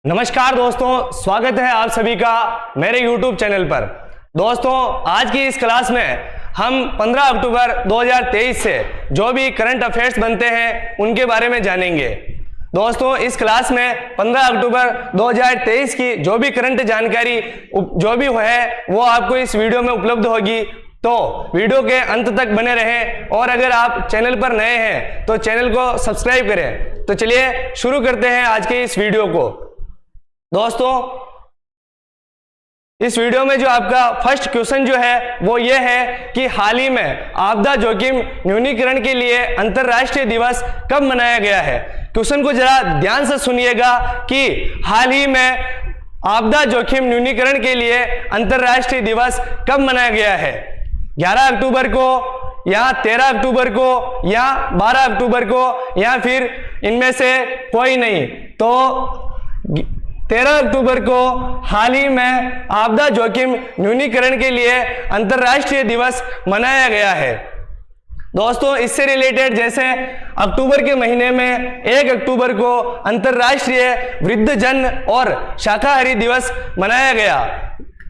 नमस्कार दोस्तों, स्वागत है आप सभी का मेरे YouTube चैनल पर। दोस्तों, आज की इस क्लास में हम 15 अक्टूबर 2023 से जो भी करंट अफेयर्स बनते हैं उनके बारे में जानेंगे। दोस्तों, इस क्लास में 15 अक्टूबर 2023 की जो भी करंट जानकारी जो भी है वो आपको इस वीडियो में उपलब्ध होगी, तो वीडियो के अंत तक बने रहें। और अगर आप चैनल पर नए हैं तो चैनल को सब्सक्राइब करें। तो चलिए शुरू करते हैं आज के इस वीडियो को। दोस्तों, इस वीडियो में जो आपका फर्स्ट क्वेश्चन जो है वो ये है कि हाल ही में आपदा जोखिम न्यूनीकरण के लिए अंतर्राष्ट्रीय दिवस कब मनाया गया है। क्वेश्चन को जरा ध्यान से सुनिएगा कि हाल ही में आपदा जोखिम न्यूनीकरण के लिए अंतर्राष्ट्रीय दिवस कब मनाया गया है। 11 अक्टूबर को या 13 अक्टूबर को या 12 अक्टूबर को या फिर इनमें से कोई नहीं। तो 13 अक्टूबर को हाल ही में आपदा जोखिम न्यूनीकरण के लिए अंतर्राष्ट्रीय दिवस मनाया गया है। दोस्तों, इससे रिलेटेड जैसे अक्टूबर के महीने में 1 अक्टूबर को अंतर्राष्ट्रीय वृद्धजन और शाकाहारी दिवस मनाया गया।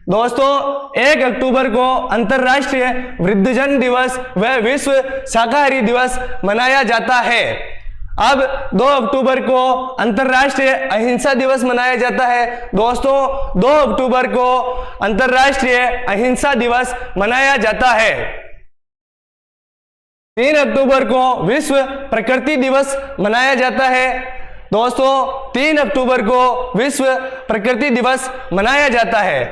दोस्तों, 1 अक्टूबर को अंतर्राष्ट्रीय वृद्धजन दिवस व विश्व शाकाहारी दिवस मनाया जाता है। अब 2 अक्टूबर को अंतर्राष्ट्रीय अहिंसा दिवस मनाया जाता है। दोस्तों, 2 अक्टूबर को अंतर्राष्ट्रीय अहिंसा दिवस मनाया जाता है। 3 अक्टूबर को विश्व प्रकृति दिवस मनाया जाता है। दोस्तों, 3 अक्टूबर को विश्व प्रकृति दिवस मनाया जाता है।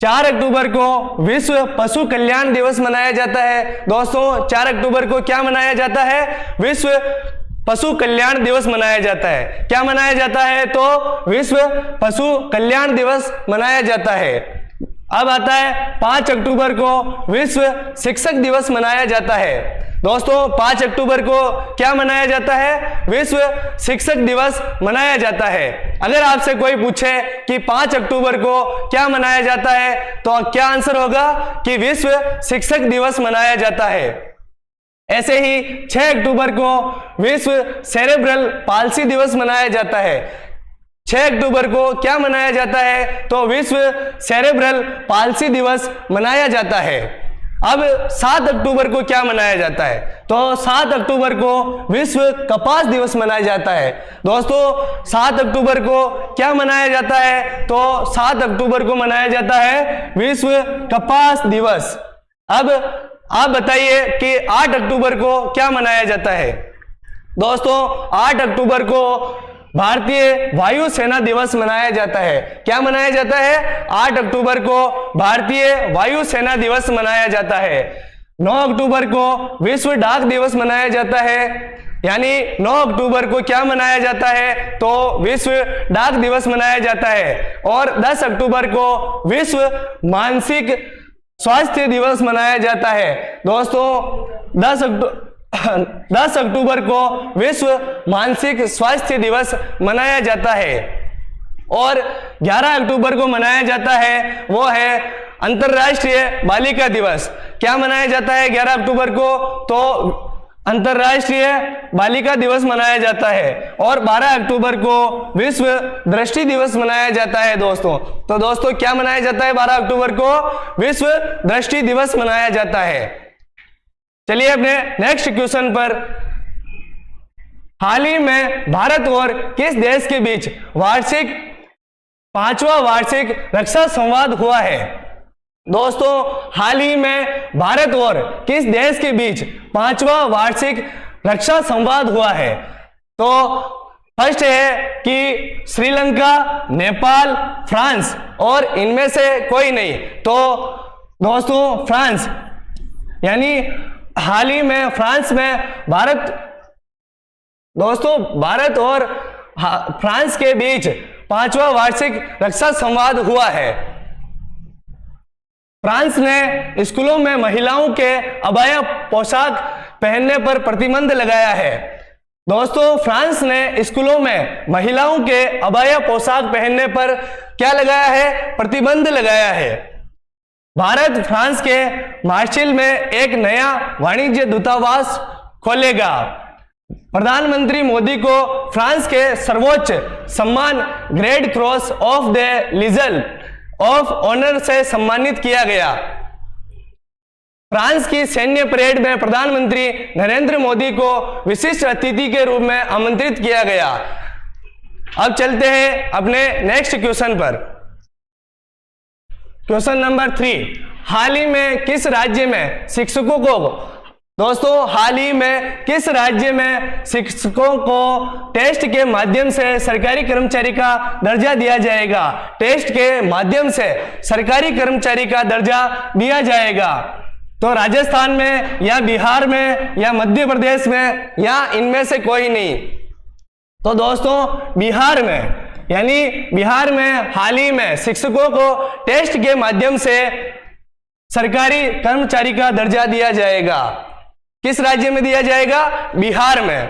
4 अक्टूबर को विश्व पशु कल्याण दिवस मनाया जाता है। दोस्तों, 4 अक्टूबर को क्या मनाया जाता है? विश्व पशु कल्याण दिवस मनाया जाता है। क्या मनाया जाता है? तो विश्व पशु कल्याण दिवस मनाया जाता है। अब आता है 5 अक्टूबर को विश्व शिक्षक दिवस मनाया जाता है। दोस्तों, 5 अक्टूबर को क्या मनाया जाता है? विश्व शिक्षक दिवस मनाया जाता है। अगर आपसे कोई पूछे कि 5 अक्टूबर को क्या मनाया जाता है तो क्या आंसर होगा कि विश्व शिक्षक दिवस मनाया जाता है। ऐसे ही 6 अक्टूबर को विश्व सेरेब्रल पाल्सी दिवस मनाया जाता है। 6 अक्टूबर को क्या मनाया जाता है? तो विश्व सेरेब्रल पाल्सी दिवस मनाया जाता है। अब 7 अक्टूबर को क्या मनाया जाता है? तो 7 अक्टूबर को विश्व कपास दिवस मनाया जाता है। दोस्तों, 7 अक्टूबर को क्या मनाया जाता है? तो 7 अक्टूबर को मनाया जाता है विश्व कपास दिवस। अब आप बताइए कि 8 अक्टूबर को क्या मनाया जाता है। दोस्तों, 8 अक्टूबर को भारतीय वायु सेना दिवस मनाया जाता है। क्या मनाया जाता है? 8 अक्टूबर को भारतीय वायु सेना दिवस मनाया जाता है। 9 अक्टूबर को विश्व डाक दिवस मनाया जाता है। यानी 9 अक्टूबर को क्या मनाया जाता है? तो विश्व डाक दिवस मनाया जाता है। और 10 अक्टूबर को विश्व मानसिक स्वास्थ्य दिवस मनाया जाता है। दोस्तों, 10 अक्टूबर को विश्व मानसिक स्वास्थ्य दिवस मनाया जाता है। और 11 अक्टूबर को मनाया जाता है वो है अंतर्राष्ट्रीय बालिका दिवस। क्या मनाया जाता है 11 अक्टूबर को? तो अंतर्राष्ट्रीय बालिका दिवस मनाया जाता है। और 12 अक्टूबर को विश्व दृष्टि दिवस मनाया जाता है। दोस्तों, दोस्तों क्या मनाया जाता है 12 अक्टूबर को? विश्व दृष्टि दिवस मनाया जाता है। चलिए अपने नेक्स्ट क्वेश्चन पर। हाल ही में भारत और किस देश के बीच 5वां वार्षिक रक्षा संवाद हुआ है? दोस्तों, हाल ही में भारत और किस देश के बीच 5वां वार्षिक रक्षा संवाद हुआ है? तो फर्स्ट है कि श्रीलंका, नेपाल, फ्रांस और इनमें से कोई नहीं। तो दोस्तों, फ्रांस, यानी हाल ही में फ्रांस में भारत और फ्रांस के बीच 5वां वार्षिक रक्षा संवाद हुआ है। फ्रांस ने स्कूलों में महिलाओं के अबाया पोशाक पहनने पर प्रतिबंध लगाया है। दोस्तों, फ्रांस ने स्कूलों में महिलाओं के अबाया पोशाक पहनने पर क्या लगाया है? प्रतिबंध लगाया है। भारत फ्रांस के मार्सेल में एक नया वाणिज्य दूतावास खोलेगा। प्रधानमंत्री मोदी को फ्रांस के सर्वोच्च सम्मान great cross of the legion of honour से सम्मानित किया गया। फ्रांस की सैन्य परेड में प्रधानमंत्री नरेंद्र मोदी को विशिष्ट अतिथि के रूप में आमंत्रित किया गया। अब चलते हैं अपने नेक्स्ट क्वेश्चन पर। क्वेश्चन नंबर 3, हाल ही में किस राज्य में शिक्षकों को, दोस्तों हाल ही में किस राज्य में शिक्षकों को टेस्ट के माध्यम से सरकारी कर्मचारी का दर्जा दिया जाएगा? टेस्ट के माध्यम से सरकारी कर्मचारी का दर्जा दिया जाएगा। तो राजस्थान में या बिहार में या मध्य प्रदेश में या इनमें से कोई नहीं। तो दोस्तों बिहार में, यानी बिहार में हाल ही में शिक्षकों को टेस्ट के माध्यम से सरकारी कर्मचारी का दर्जा दिया जाएगा। किस राज्य में दिया जाएगा? बिहार में।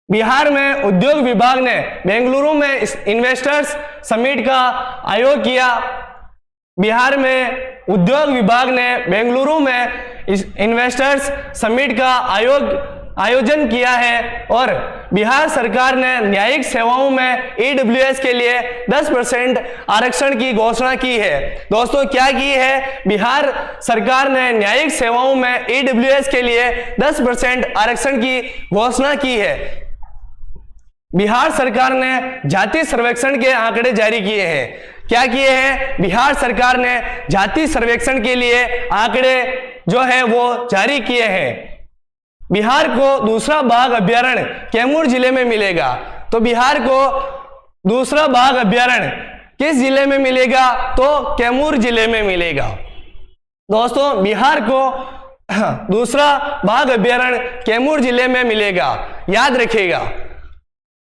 बिहार में उद्योग विभाग ने बेंगलुरु में इन्वेस्टर्स समिट का आयोजन किया। बिहार में उद्योग विभाग ने बेंगलुरु में इन्वेस्टर्स समिट का आयोजन किया है और बिहार सरकार ने न्यायिक सेवाओं में ईडब्ल्यूएस के लिए 10% आरक्षण की घोषणा की है। दोस्तों क्या की है? बिहार सरकार ने न्यायिक सेवाओं में ईडब्ल्यूएस के लिए 10% आरक्षण की घोषणा की है। बिहार सरकार ने जाति सर्वेक्षण के आंकड़े जारी किए हैं। क्या किए हैं? बिहार सरकार ने जाति सर्वेक्षण के लिए आंकड़े जो है वो जारी किए हैं। बिहार को दूसरा बाघ अभ्यारण्य कैमूर जिले में मिलेगा। तो बिहार को दूसरा बाघ अभ्यारण्य किस जिले में मिलेगा? तो कैमूर जिले में मिलेगा। दोस्तों बिहार को दूसरा बाघ अभ्यारण्य कैमूर जिले में मिलेगा, याद रखिएगा।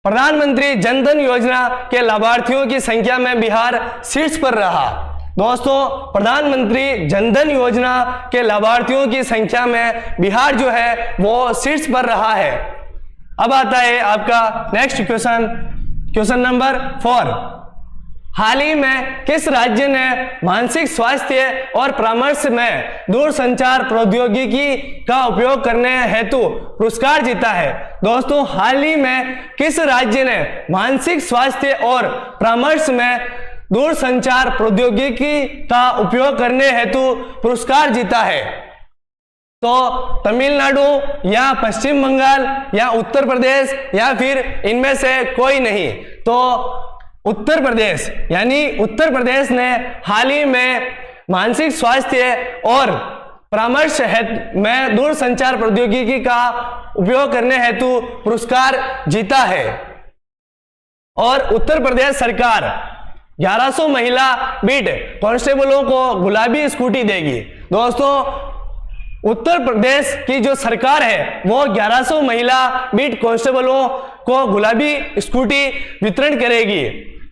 प्रधानमंत्री जन धन योजना के लाभार्थियों की संख्या में बिहार शीर्ष पर रहा। दोस्तों प्रधानमंत्री जन धन योजना के लाभार्थियों की संख्या में बिहार जो है वो शीर्ष पर रहा है। अब आता है आपका नेक्स्ट क्वेश्चन, क्वेश्चन नंबर 4। हाल ही में किस राज्य ने मानसिक स्वास्थ्य और परामर्श में दूरसंचार प्रौद्योगिकी का उपयोग करने हेतु पुरस्कार जीता है? दोस्तों हाल ही में किस राज्य ने मानसिक स्वास्थ्य और परामर्श में दूरसंचार प्रौद्योगिकी का उपयोग करने हेतु पुरस्कार जीता है? तो तमिलनाडु या पश्चिम बंगाल या उत्तर प्रदेश या फिर इनमें से कोई नहीं। तो उत्तर प्रदेश, यानी उत्तर प्रदेश ने हाल ही में मानसिक स्वास्थ्य और परामर्श में दूरसंचार प्रौद्योगिकी का उपयोग करने हेतु पुरस्कार जीता है। और उत्तर प्रदेश सरकार 1100 महिला बीट कांस्टेबलों को गुलाबी स्कूटी देगी। दोस्तों उत्तर प्रदेश की जो सरकार है वो 1100 महिला बीट कांस्टेबलों को गुलाबी स्कूटी वितरण करेगी।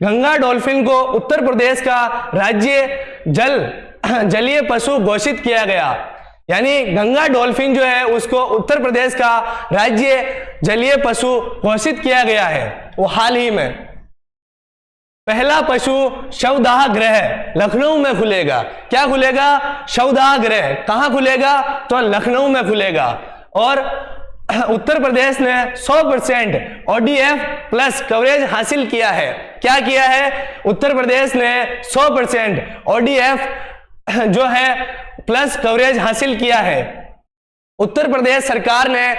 गंगा डॉल्फिन को उत्तर प्रदेश का राज्य जलीय पशु घोषित किया गया। यानी गंगा डॉल्फिन जो है उसको उत्तर प्रदेश का राज्य जलीय पशु घोषित किया गया है वो हाल ही में। पहला पशु शवदाह गृह लखनऊ में खुलेगा। क्या खुलेगा? शवदाह गृह। कहां खुलेगा? तो लखनऊ में खुलेगा। और उत्तर प्रदेश ने 100% ODF प्लस कवरेज हासिल किया है। क्या किया है? उत्तर प्रदेश ने 100% ODF जो है प्लस कवरेज हासिल किया है। उत्तर प्रदेश सरकार ने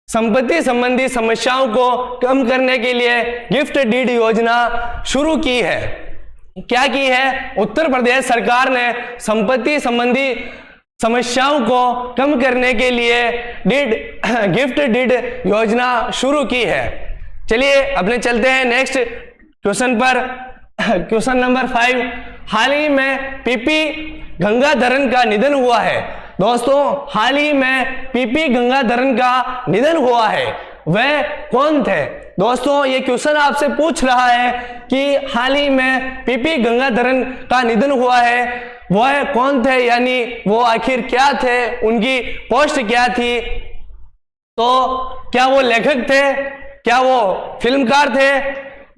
संपत्ति संबंधी समस्याओं को कम करने के लिए गिफ्ट डीड योजना शुरू की है। क्या की है? उत्तर प्रदेश सरकार ने संपत्ति संबंधी समस्याओं को कम करने के लिए गिफ्ट डीड योजना शुरू की है। चलिए अपने चलते हैं नेक्स्ट क्वेश्चन पर। Question number 5। हाल ही में पीपी गंगाधरन का निधन हुआ है। दोस्तों हाल ही में पीपी गंगाधरन का निधन हुआ है। वह कौन थे? दोस्तों ये क्वेश्चन आपसे पूछ रहा है कि हाल ही में पीपी गंगाधरन का निधन हुआ है, वह कौन थे, यानी वो आखिर क्या थे, उनकी पोस्ट क्या थी? तो क्या वो लेखक थे, क्या वो फिल्मकार थे,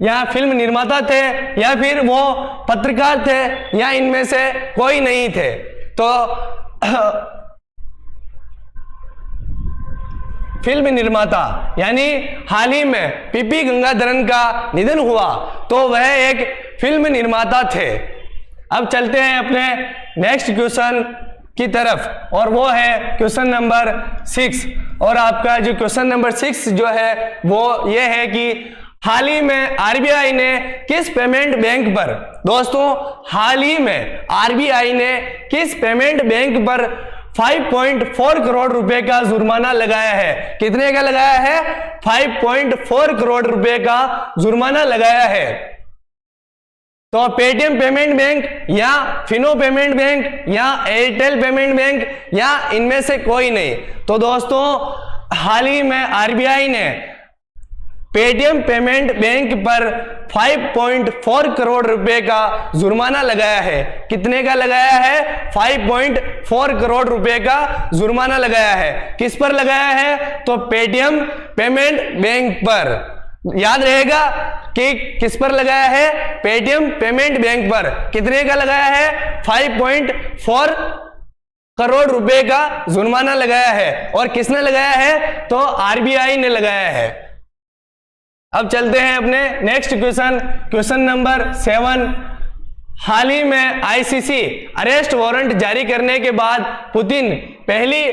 या फिल्म निर्माता थे, या फिर वो पत्रकार थे, या इनमें से कोई नहीं थे? तो फिल्म निर्माता, यानी हाल ही में पीपी गंगाधरन का निधन हुआ तो वह एक फिल्म निर्माता थे। अब चलते हैं अपने नेक्स्ट क्वेश्चन की तरफ और वो है क्वेश्चन नंबर 6। और आपका जो क्वेश्चन नंबर 6 जो है वो ये है कि हाल ही में आरबीआई ने किस पेमेंट बैंक पर, दोस्तों हाल ही में आरबीआई ने किस पेमेंट बैंक पर 5.4 करोड़ रुपए का जुर्माना लगाया है? कितने का लगाया है? 5.4 करोड़ रुपए का जुर्माना लगाया है। तो पेटीएम पेमेंट बैंक या फिनो पेमेंट बैंक या एयरटेल पेमेंट बैंक या इनमें से कोई नहीं। तो दोस्तों हाल ही में आरबीआई ने पेटीएम पेमेंट बैंक पर 5.4 करोड़ रुपए का जुर्माना लगाया है। कितने का लगाया है? 5.4 करोड़ रुपए का जुर्माना लगाया है। किस पर लगाया है? तो पेटीएम पेमेंट बैंक पर। याद रहेगा कि किस पर लगाया है? पेटीएम पेमेंट बैंक पर। कितने का लगाया है? 5.4 करोड़ रुपए का जुर्माना लगाया है। और किसने लगाया है? तो आरबीआई ने लगाया है। अब चलते हैं अपने नेक्स्ट क्वेश्चन नंबर 7। हाल ही में आईसीसी अरेस्ट वारंट जारी करने के बाद पुतिन पहली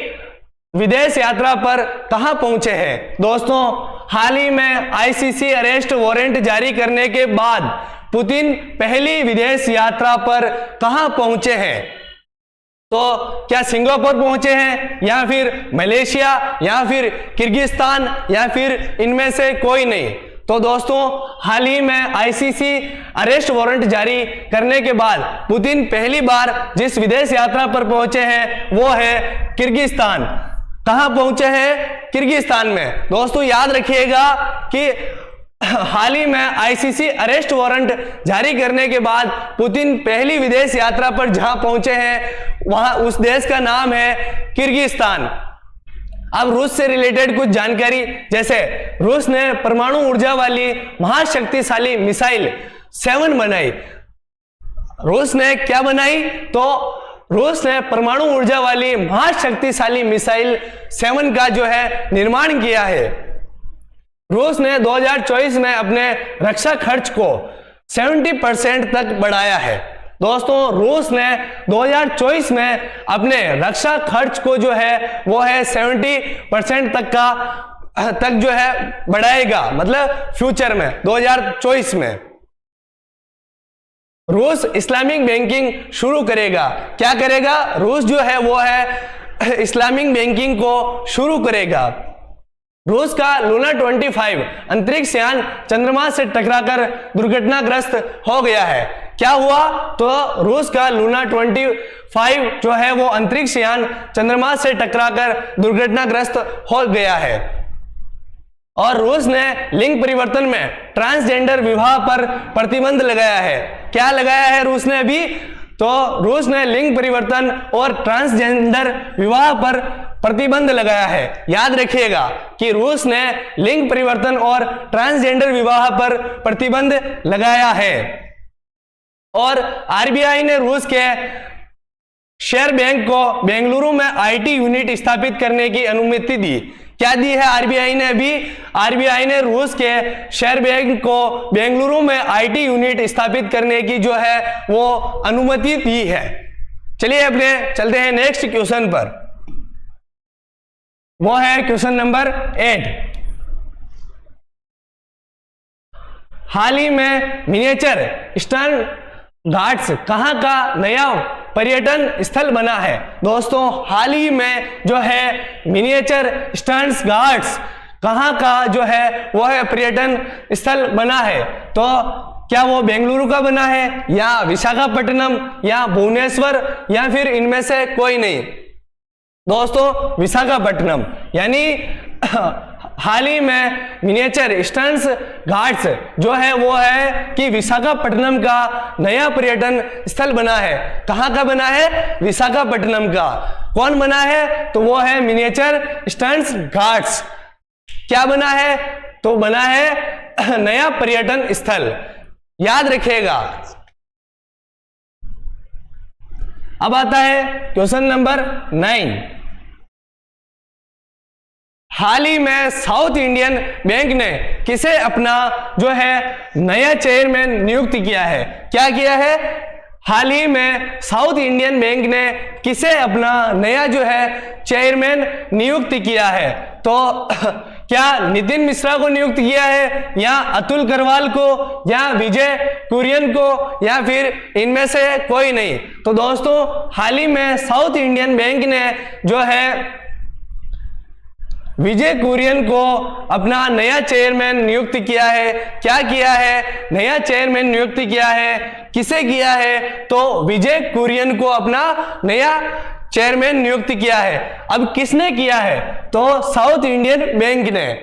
विदेश यात्रा पर कहां पहुंचे हैं? दोस्तों हाल ही में आईसीसी अरेस्ट वारंट जारी करने के बाद पुतिन पहली विदेश यात्रा पर कहां पहुंचे हैं? तो क्या सिंगापुर पहुंचे हैं या फिर मलेशिया या फिर किर्गिस्तान या फिर इनमें से कोई नहीं? तो दोस्तों हाल ही में आईसीसी अरेस्ट वारंट जारी करने के बाद पुतिन पहली बार जिस विदेश यात्रा पर पहुंचे हैं वो है किर्गिस्तान। कहां पहुंचे हैं? किर्गिस्तान में। दोस्तों याद रखिएगा कि हाल ही में आईसीसी अरेस्ट वारंट जारी करने के बाद पुतिन पहली विदेश यात्रा पर जहां पहुंचे हैं वहां उस देश का नाम है किर्गिस्तान। अब रूस से रिलेटेड कुछ जानकारी, जैसे रूस ने परमाणु ऊर्जा वाली महाशक्तिशाली मिसाइल 7 बनाई। रूस ने क्या बनाई? तो रूस ने परमाणु ऊर्जा वाली महाशक्तिशाली मिसाइल 7 का जो है निर्माण किया है। रूस ने 2024 में अपने रक्षा खर्च को 70% तक बढ़ाया है। दोस्तों रूस ने 2024 में अपने रक्षा खर्च को जो है वो है 70% तक जो है बढ़ाएगा, मतलब फ्यूचर में 2024 में रूस इस्लामिक बैंकिंग शुरू करेगा। क्या करेगा? रूस जो है वो है इस्लामिक बैंकिंग को शुरू करेगा। रूस का लूना 25 अंतरिक्ष यान चंद्रमा से टकराकर दुर्घटनाग्रस्त हो गया है। क्या हुआ? तो रूस का लूना 25 जो है वो अंतरिक्ष यान चंद्रमा से टकराकर दुर्घटनाग्रस्त हो गया है। और रूस ने लिंग परिवर्तन में ट्रांसजेंडर विवाह पर प्रतिबंध लगाया है। क्या लगाया है रूस ने अभी? तो रूस ने लिंग परिवर्तन और ट्रांसजेंडर विवाह पर प्रतिबंध लगाया है। याद रखिएगा कि रूस ने लिंग परिवर्तन और ट्रांसजेंडर विवाह पर प्रतिबंध लगाया है। और आरबीआई ने रूस के शेयर बैंक को बेंगलुरु में आईटी यूनिट स्थापित करने की अनुमति दी। क्या दी है आरबीआई ने? अभी आरबीआई ने रूस के शेयर बैंक को बेंगलुरु में आईटी यूनिट स्थापित करने की जो है वो अनुमति दी है। चलिए अपने चलते हैं नेक्स्ट क्वेश्चन पर, वो है क्वेश्चन नंबर 8। हाल ही में मिनिएचर स्टर्न घाट्स कहां का नया पर्यटन स्थल बना है? दोस्तों हाल ही में जो है मिनिएचर स्टर्न घाट्स कहां का जो है वो है पर्यटन स्थल बना है। तो क्या वो बेंगलुरु का बना है या विशाखापट्टनम या भुवनेश्वर या फिर इनमें से कोई नहीं? दोस्तों विशाखापट्टनम, यानी हाल ही में मिनिएचर स्टर्न घाट्स जो है वो है कि विशाखापट्टनम का नया पर्यटन स्थल बना है। कहां का बना है? विशाखापट्टनम का। कौन बना है? तो वो है मिनिएचर स्टर्न घाट्स। क्या बना है? तो बना है नया पर्यटन स्थल। याद रखिएगा। अब आता है क्वेश्चन नंबर 9। हाल ही में साउथ इंडियन बैंक ने किसे अपना जो है नया चेयरमैन नियुक्त किया है? क्या किया है? हाल ही में साउथ इंडियन बैंक ने किसे अपना नया जो है चेयरमैन नियुक्त किया है? तो क्या नितिन मिश्रा को नियुक्त किया है, या अतुल करवाल को, या विजय कुरियन को, या फिर इनमें से कोई नहीं? तो दोस्तों हाल ही में साउथ इंडियन बैंक ने जो है विजय कुरियन को अपना नया चेयरमैन नियुक्त किया है। क्या किया है? नया चेयरमैन नियुक्त किया है। किसे किया है? तो विजय कुरियन को अपना नया चेयरमैन नियुक्त किया है। अब किसने किया है? तो साउथ इंडियन बैंक ने।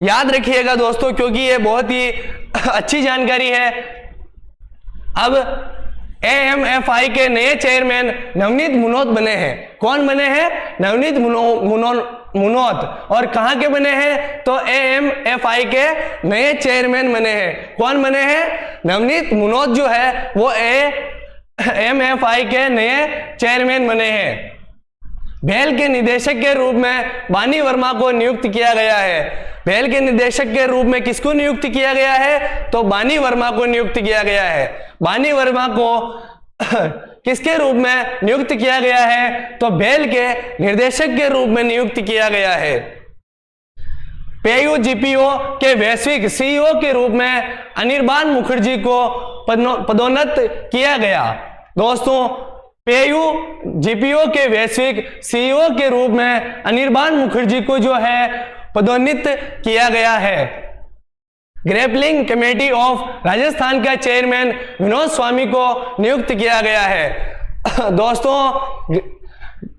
याद रखिएगा दोस्तों, क्योंकि ये बहुत ही अच्छी जानकारी है। अब AMFI के नए चेयरमैन नवनीत मुनोत बने हैं। कौन बने हैं? नवनीत मुनोत। और कहां के बने हैं? तो AMFI के नए चेयरमैन बने हैं। कौन बने हैं? नवनीत मुनोत जो है वो AMFI के नए चेयरमैन बने हैं। भेल के निदेशक के रूप में बानी वर्मा को नियुक्त किया गया है। भेल के निदेशक के रूप में किसको नियुक्त किया गया है? तो बानी वर्मा को नियुक्त किया गया है। बानी वर्मा को किसके रूप में नियुक्त किया गया है? तो भेल के निर्देशक के रूप में नियुक्त किया गया है। PUGPO के वैश्विक CEO के रूप में अनिर्बान मुखर्जी को पदोन्नत किया गया। दोस्तों PUGPO के वैश्विक CEO के रूप में अनिर्बान मुखर्जी को जो है पदोन्नत किया गया है। ग्रेपलिंग कमेटी ऑफ राजस्थान का चेयरमैन विनोद स्वामी को नियुक्त किया गया है। दोस्तों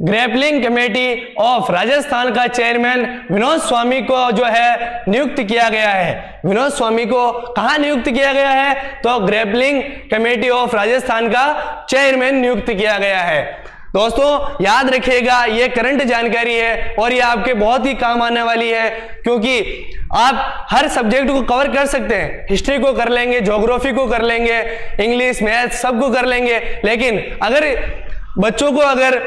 ग्रेपलिंग कमेटी ऑफ राजस्थान का चेयरमैन विनोद स्वामी को जो है नियुक्त किया गया है। विनोद स्वामी को कहां नियुक्त किया गया है? तो ग्रेपलिंग कमेटी ऑफ राजस्थान का चेयरमैन नियुक्त किया गया है। दोस्तों याद रखिएगा, ये करंट जानकारी है और ये आपके बहुत ही काम आने वाली है, क्योंकि आप हर सब्जेक्ट को कवर कर सकते हैं। हिस्ट्री को कर लेंगे, ज्योग्राफी को कर लेंगे, इंग्लिश, मैथ सबको कर लेंगे, लेकिन अगर बच्चों को अगर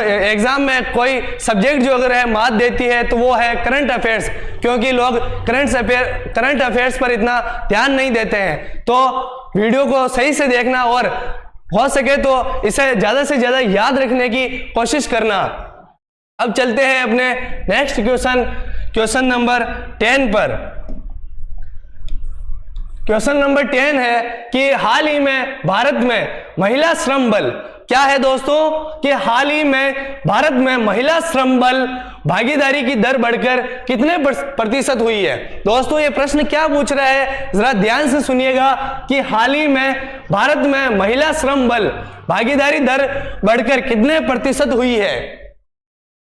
एग्जाम में कोई सब्जेक्ट जो अगर है मात देती है तो वो है करंट अफेयर्स, क्योंकि लोग करंट अफेयर्स पर इतना ध्यान नहीं देते हैं। तो वीडियो को सही से देखना और हो सके तो इसे ज्यादा से ज्यादा याद रखने की कोशिश करना। अब चलते हैं अपने नेक्स्ट क्वेश्चन नंबर 10 पर। क्वेश्चन नंबर 10 है कि हाल ही में भारत में महिला श्रम बल, क्या है दोस्तों? कि हाल ही में भारत में महिला श्रम बल भागीदारी की दर बढ़कर कितने प्रतिशत हुई है? दोस्तों ये प्रश्न क्या पूछ रहा है, जरा ध्यान से सुनिएगा कि हाल ही में भारत में महिला श्रम बल भागीदारी दर बढ़कर कितने प्रतिशत हुई है?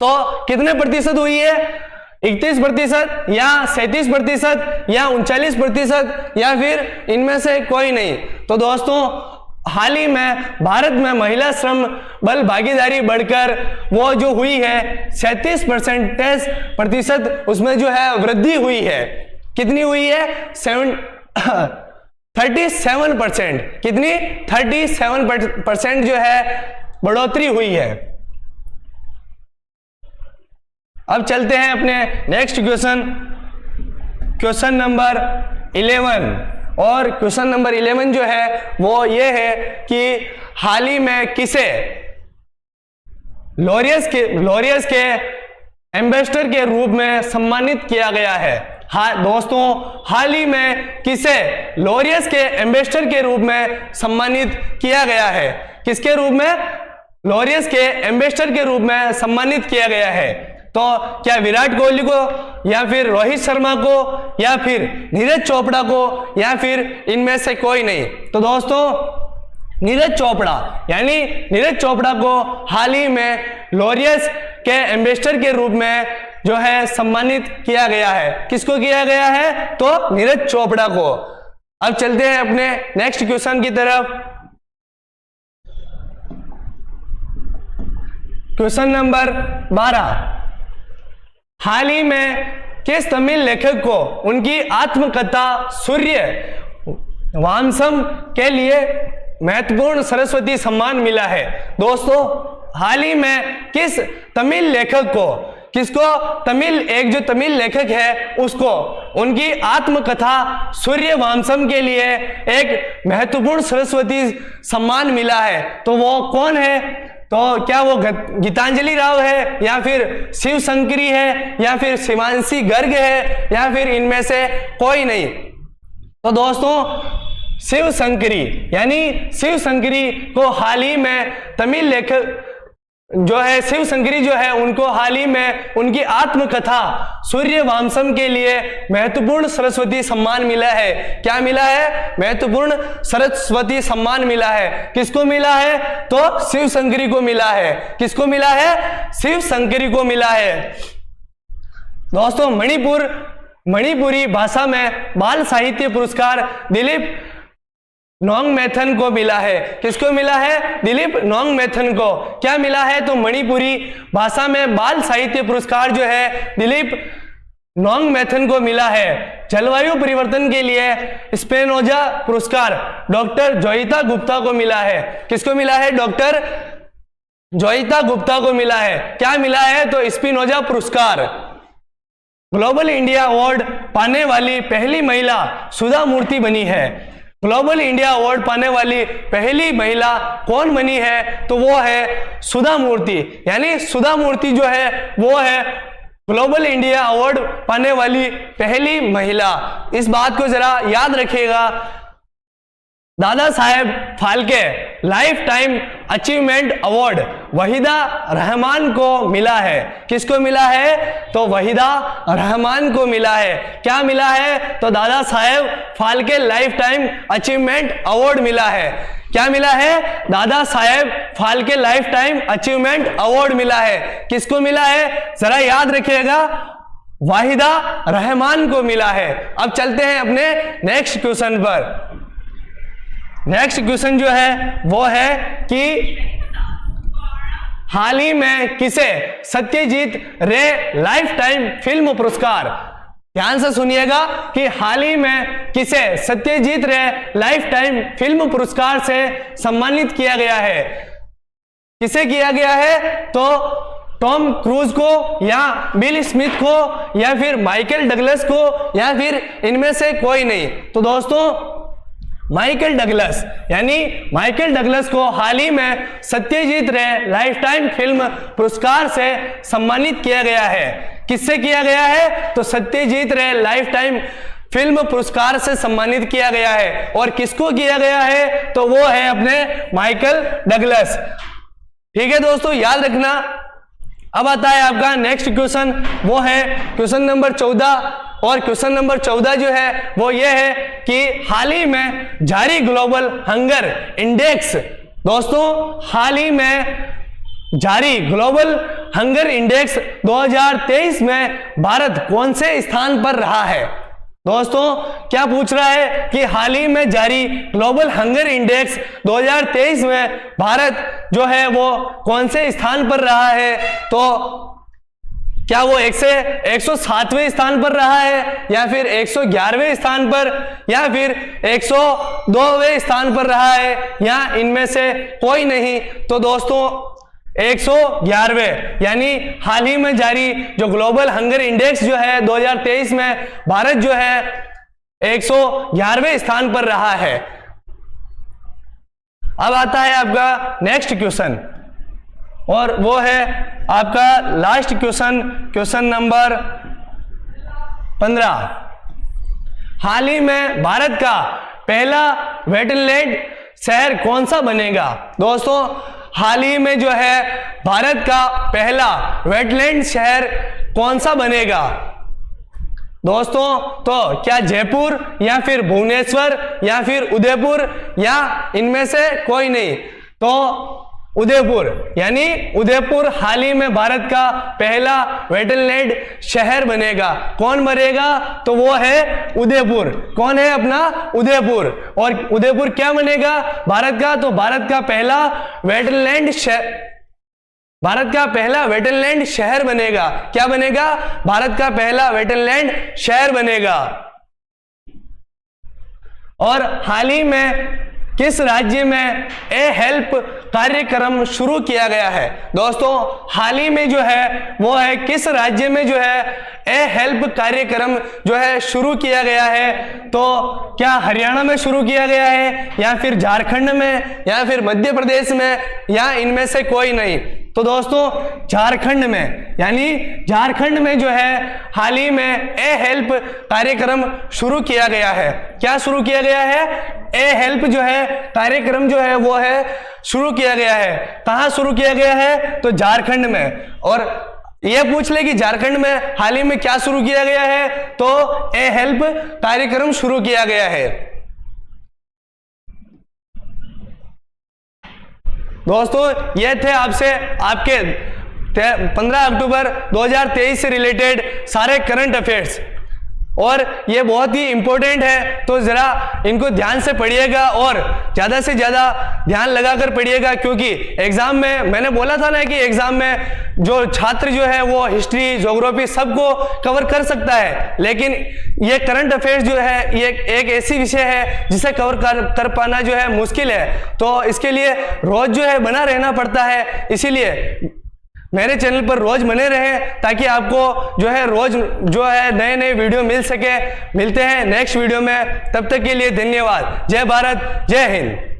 तो कितने प्रतिशत हुई है? 31% या 37% या 39% या फिर इनमें से कोई नहीं? तो दोस्तों हाल ही में भारत में महिला श्रम बल भागीदारी बढ़कर वो जो हुई है 37% उसमें जो है वृद्धि हुई है। कितनी हुई है? 37%। कितनी? 37% जो है बढ़ोतरी हुई है। अब चलते हैं अपने नेक्स्ट क्वेश्चन नंबर 11। और क्वेश्चन नंबर 11 जो है वो ये है कि हाल ही में किसे लॉरियस के एम्बेसडर के रूप में सम्मानित किया गया है? हाँ दोस्तों, हाल ही में किसे लॉरियस के एम्बेसडर के रूप में सम्मानित किया गया है? किसके रूप में? लॉरियस के एम्बेसडर के रूप में सम्मानित किया गया है। तो क्या विराट कोहली को, या फिर रोहित शर्मा को, या फिर नीरज चोपड़ा को, या फिर इनमें से कोई नहीं? तो दोस्तों नीरज चोपड़ा, यानी नीरज चोपड़ा को हाल ही में लॉरियस के एम्बेसडर के रूप में जो है सम्मानित किया गया है। किसको किया गया है? तो नीरज चोपड़ा को। अब चलते हैं अपने नेक्स्ट क्वेश्चन की तरफ। Question number 12। हाल ही में किस तमिल लेखक को उनकी आत्मकथा सूर्य वांसम के लिए महत्वपूर्ण सरस्वती सम्मान मिला है? दोस्तों हाल ही में किस तमिल लेखक को किसको? तमिल, एक जो तमिल लेखक है उसको, उनकी आत्मकथा सूर्यवंशम के लिए एक महत्वपूर्ण सरस्वती सम्मान मिला है। तो वो कौन है? तो क्या वो गीतांजलि राव है, या फिर शिव शंकरी है, या फिर शिवांशी गर्ग है, या फिर इनमें से कोई नहीं? तो दोस्तों शिव शंकरी, यानी शिव शंकरी को हाल ही में तमिल लेखक जो है शिव शंकरी जो है उनको हाल ही में उनकी आत्मकथा सूर्यवंशम के लिए महत्वपूर्ण सरस्वती सम्मान मिला है। क्या मिला है? महत्वपूर्ण सरस्वती सम्मान मिला है। किसको मिला है? तो शिव शंकरी को मिला है। किसको मिला है? शिव शंकरी को मिला है। दोस्तों मणिपुरी भाषा में बाल साहित्य पुरस्कार दिलीप नोंगमेथन को मिला है। किसको मिला है? दिलीप नोंगमेथन को। क्या मिला है? तो मणिपुरी भाषा में बाल साहित्य पुरस्कार जो है दिलीप नोंगमेथन को मिला है। जलवायु परिवर्तन के लिए स्पिनोजा पुरस्कार डॉक्टर जोइता गुप्ता को मिला है। किसको मिला है? डॉक्टर जोइता गुप्ता को मिला है। क्या मिला है? तो स्पिनोजा पुरस्कार। ग्लोबल इंडिया अवार्ड पाने वाली पहली महिला सुधा मूर्ति बनी है। ग्लोबल इंडिया अवार्ड पाने वाली पहली महिला कौन बनी है? तो वो है सुधा मूर्ति, यानी सुधा मूर्ति जो है वो है ग्लोबल इंडिया अवार्ड पाने वाली पहली महिला। इस बात को जरा याद रखिएगा। Dada Saheb Phalke lifetime achievement award Waheeda Rehman को मिला है। किसको मिला है? तो वहीदा रहमान को मिला है। क्या मिला है? तो Dada Saheb Phalke lifetime achievement award मिला है। क्या मिला है? Dada Saheb Phalke lifetime achievement award मिला है। किसको मिला है? जरा याद रखिएगा, वहीदा रहमान को मिला है। अब चलते हैं अपने नेक्स्ट क्वेश्चन पर। नेक्स्ट क्वेश्चन जो है वो है कि हाल ही में किसे सत्यजीत रे लाइफ टाइम फिल्म पुरस्कार, ध्यान से सुनिएगा कि हाल ही में किसे सत्यजीत रे लाइफ टाइम फिल्म पुरस्कार से सम्मानित किया गया है? किसे किया गया है? तो टॉम क्रूज को, या बिल स्मिथ को, या फिर माइकल डगलस को, या फिर इनमें से कोई नहीं? तो दोस्तों माइकल डगलस, यानी माइकल डगलस को हाल ही में सत्यजीत रे लाइफ टाइम फिल्म पुरस्कार से सम्मानित किया गया है। किससे किया गया है? तो सत्यजीत रे लाइफ टाइम फिल्म पुरस्कार से सम्मानित किया गया है। और किसको किया गया है? तो वो है अपने माइकल डगलस। ठीक है दोस्तों, याद रखना। अब आता है आपका नेक्स्ट क्वेश्चन, वो है क्वेश्चन नंबर 14। और क्वेश्चन नंबर 14 जो है वो ये है कि हाल ही में जारी ग्लोबल हंगर इंडेक्स, दोस्तों हाल ही में जारी ग्लोबल हंगर इंडेक्स 2023 में भारत कौन से स्थान पर रहा है? दोस्तों क्या पूछ रहा है कि हाल ही में जारी ग्लोबल हंगर इंडेक्स 2023 में भारत जो है वो कौन से स्थान पर रहा है? तो क्या वो 107वें स्थान पर रहा है, या फिर 111वें स्थान पर, या फिर 102वें स्थान पर रहा है, या इनमें से कोई नहीं? तो दोस्तों 111वें, यानी हाल ही में जारी जो ग्लोबल हंगर इंडेक्स जो है 2023 में भारत जो है 111वें स्थान पर रहा है। अब आता है आपका नेक्स्ट क्वेश्चन, और वो है आपका लास्ट क्वेश्चन, क्वेश्चन नंबर 15। हाल ही में भारत का पहला वेटलैंड शहर कौन सा बनेगा? दोस्तों हाल ही में जो है भारत का पहला वेटलैंड शहर कौन सा बनेगा? दोस्तों तो क्या जयपुर, या फिर भुवनेश्वर, या फिर उदयपुर, या इनमें से कोई नहीं? तो उदयपुर, यानी उदयपुर हाल ही में भारत का पहला वेटलैंड शहर बनेगा। कौन बनेगा? तो वो है उदयपुर। कौन है अपना? उदयपुर। और उदयपुर क्या बनेगा भारत का? तो भारत का पहला वेटलैंड शहर बनेगा। क्या बनेगा? भारत का पहला वेटलैंड शहर बनेगा। और हाल ही में किस राज्य में ए हेल्प कार्यक्रम शुरू किया गया है। दोस्तों हाल ही में जो है वो है किस राज्य में जो है ए हेल्प कार्यक्रम जो है शुरू किया गया है? तो क्या हरियाणा में शुरू किया गया है, या फिर झारखंड में, या फिर मध्य प्रदेश में, या इनमें से कोई नहीं? तो दोस्तों झारखंड में, यानी झारखंड में जो है हाल ही में ए हेल्प कार्यक्रम शुरू किया गया है। क्या शुरू किया गया है? ए हेल्प जो है कार्यक्रम जो है वो है शुरू किया गया है। कहां शुरू किया गया है? तो झारखंड में। और ये पूछ ले कि झारखंड में हाल ही में क्या शुरू किया गया है? तो ए हेल्प कार्यक्रम शुरू किया गया है। दोस्तों ये थे आपसे आपके 15 अक्टूबर 2023 से रिलेटेड सारे करंट अफेयर्स, और ये बहुत ही इंपॉर्टेंट है, तो जरा इनको ध्यान से पढ़िएगा और ज्यादा से ज्यादा ध्यान लगाकर पढ़िएगा, क्योंकि एग्जाम में मैंने बोला था ना कि एग्जाम में जो छात्र जो है वो हिस्ट्री, ज्योग्राफी सबको कवर कर सकता है, लेकिन ये करंट अफेयर्स जो है ये एक ऐसी विषय है जिसे कवर कर पाना जो है मुश्किल है। तो इसके लिए रोज जो है बना रहना पड़ता है, इसीलिए मेरे चैनल पर रोज बने रहें ताकि आपको जो है रोज जो है नए नए वीडियो मिल सके। मिलते हैं नेक्स्ट वीडियो में, तब तक के लिए धन्यवाद। जय भारत, जय हिंद।